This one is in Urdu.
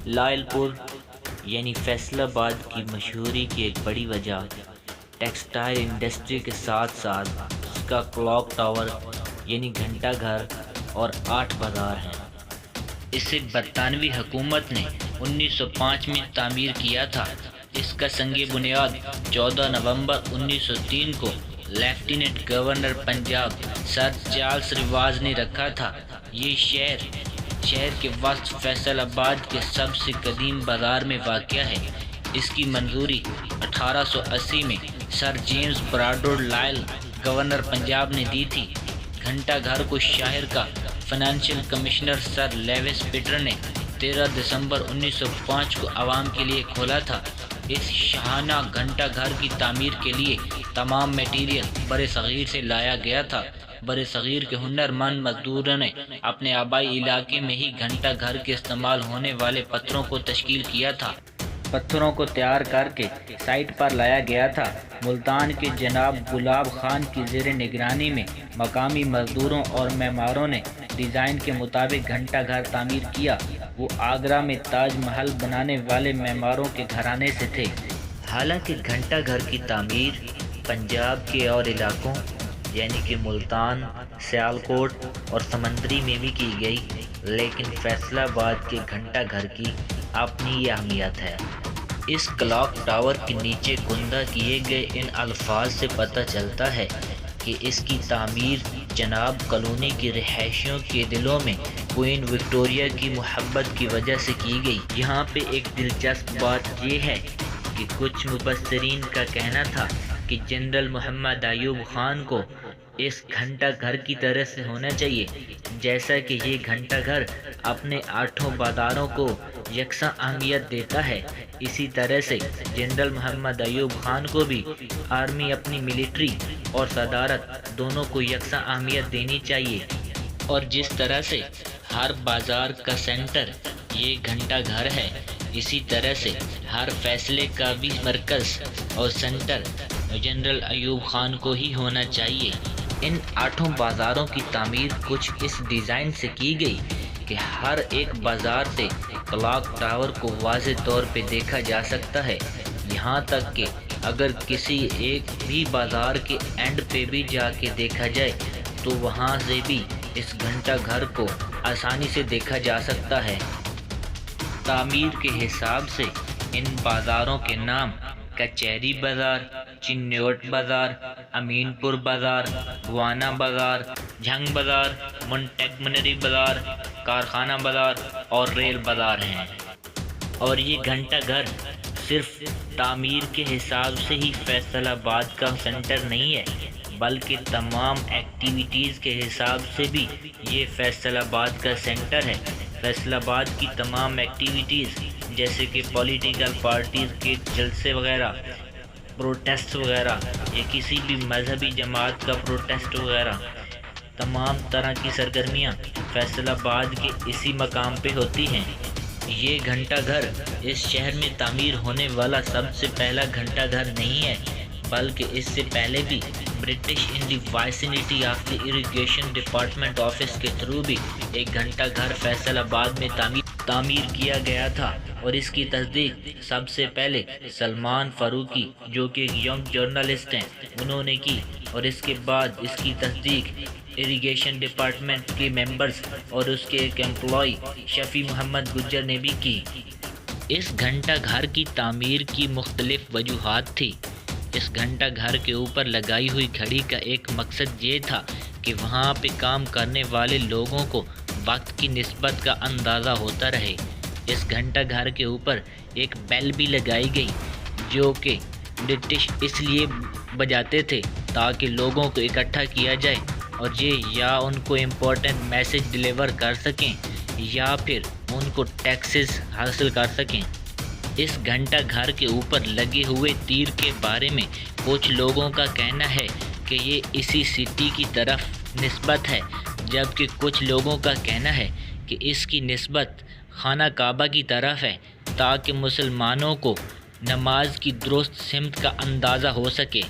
لائل پور یعنی فیصل آباد کی مشہوری کی ایک بڑی وجہ ٹیکسٹائل انڈسٹری کے ساتھ ساتھ اس کا کلاک ٹاور یعنی گھنٹہ گھر اور 8 بازار ہیں۔ اسے برطانوی حکومت نے 1905 میں تعمیر کیا تھا۔ اس کا سنگ بنیاد 14 نومبر 1903 کو لیفٹیننٹ گورنر پنجاب سر چارلس ریواز نے رکھا تھا۔ یہ شہر کے وسط فیصل آباد کے سب سے قدیم بازار میں واقع ہے۔ اس کی منظوری 1880 میں سر جیمز براڈفورڈ لائل گورنر پنجاب نے دی تھی۔ گھنٹہ گھر کو شہر کا فائنانشل کمشنر سر لیوس پیٹر نے 13 دسمبر 1905 کو عوام کے لیے کھولا تھا۔ اس شاہانہ گھنٹہ گھر کی تعمیر کے لیے تمام میٹیریل بر صغیر سے لایا گیا تھا۔ بر صغیر کے ہنر مند مزدوروں نے اپنے آبائی علاقے میں ہی گھنٹہ گھر کے استعمال ہونے والے پتھروں کو تشکیل کیا تھا۔ پتھروں کو تیار کر کے سائٹ پر لایا گیا تھا۔ ملتان کے جناب گلاب خان کی زیر نگرانی میں مقامی مزدوروں اور معماروں نے ڈیزائن کے مطابق گھنٹہ گھر تعمیر کیا۔ وہ آگرہ میں تاج محل بنانے والے معماروں کے گھرانے سے تھے۔ حالانکہ گھنٹہ گھر کی تعمیر پنجاب کے اور علاقوں یعنی کہ ملتان، سیالکوٹ اور سمندری میں بھی کی گئی، لیکن فیصل آباد کے گھنٹہ گھر کی اپنی اہمیت ہے۔ اس کلاک ٹاور کے نیچے کندہ کیے گئے ان الفاظ سے پتہ چلتا ہے کہ اس کی تعمیر جناب کالونی کی رہائشیوں کے دلوں میں کوئین وکٹوریہ کی محبت کی وجہ سے کی گئی۔ یہاں پہ ایک دلچسپ بات یہ ہے کہ کچھ مبصرین کا کہنا تھا کہ جنرل محمد ایوب خان کو اس گھنٹہ گھر کی طرح سے ہونا چاہیے جیسا کہ یہ گھنٹہ گھر اپنے 8 بازاروں کو یکساں اہمیت دیتا ہے۔ اسی طرح سے جنرل محمد ایوب خان کو بھی آرمی اپنی ملٹری اور صدارت دونوں کو یکساں اہمیت دینی چاہیے، اور جس طرح سے ہر بازار کا سینٹر یہ گھنٹہ گھر ہے، اسی طرح سے ہر فیصلے کا بھی مرکز اور سینٹر جنرل ایوب خان کو ہی ہونا چاہیے۔ ان 8 بازاروں کی تعمیر کچھ اس ڈیزائن سے کی گئی کہ ہر ایک بازار سے کلاک ٹاور کو واضح طور پہ دیکھا جا سکتا ہے، یہاں تک کہ اگر کسی ایک بھی بازار کے اینڈ پہ بھی جا کے دیکھا جائے تو وہاں سے بھی اس گھنٹہ گھر کو آسانی سے دیکھا جا سکتا ہے۔ تعمیر کے حساب سے ان بازاروں کے نام کچہری بازار، چنیوٹ بازار، امین پور بازار، گوانا بازار، جھنگ بازار، مونٹیگمنری بازار، کارخانہ بازار اور ریل بازار ہیں۔ اور یہ گھنٹہ گھر صرف تعمیر کے حساب سے ہی فیصل آباد کا سینٹر نہیں ہے، بلکہ تمام ایکٹیویٹیز کے حساب سے بھی یہ فیصل آباد کا سینٹر ہے۔ فیصل آباد کی تمام ایکٹیویٹیز جیسے کہ پولیٹیکل پارٹیز کے جلسے وغیرہ، پروٹیسٹ وغیرہ یا کسی بھی مذہبی جماعت کا پروٹیسٹ وغیرہ، تمام طرح کی سرگرمیاں فیصل آباد کے اسی مقام پہ ہوتی ہیں۔ یہ گھنٹہ گھر اس شہر میں تعمیر ہونے والا سب سے پہلا گھنٹہ گھر نہیں ہے، بلکہ اس سے پہلے بھی British in the vicinity of the irrigation department office کے تھرو بھی ایک گھنٹہ گھر فیصل آباد میں تعمیر کیا گیا تھا، اور اس کی تصدیق سب سے پہلے سلمان فاروقی جو کہ ایک ینگ جرنلسٹ ہیں انہوں نے کی، اور اس کے بعد اس کی تصدیق اریگیشن ڈپارٹمنٹ کے ممبرز اور اس کے ایک امپلائی شفیع محمد گجر نے بھی کی۔ اس گھنٹہ گھر کی تعمیر کی مختلف وجوہات تھی۔ اس گھنٹہ گھر کے اوپر لگائی ہوئی گھڑی کا ایک مقصد یہ تھا کہ وہاں پہ کام کرنے والے لوگوں کو وقت کی نسبت کا اندازہ ہوتا رہے۔ اس گھنٹہ گھر کے اوپر ایک بیل بھی لگائی گئی جو کہ برٹش اس لیے بجاتے تھے تاکہ لوگوں کو اکٹھا کیا جائے اور یہ یا ان کو امپورٹنٹ میسج ڈیلیور کر سکیں یا پھر ان کو ٹیکسز حاصل کر سکیں۔ اس گھنٹہ گھر کے اوپر لگے ہوئے تیر کے بارے میں کچھ لوگوں کا کہنا ہے کہ یہ اسی سٹی کی طرف نسبت ہے، جبکہ کچھ لوگوں کا کہنا ہے کہ اس کی نسبت خانہ کعبہ کی طرف ہے تاکہ مسلمانوں کو نماز کی درست سمت کا اندازہ ہو سکے۔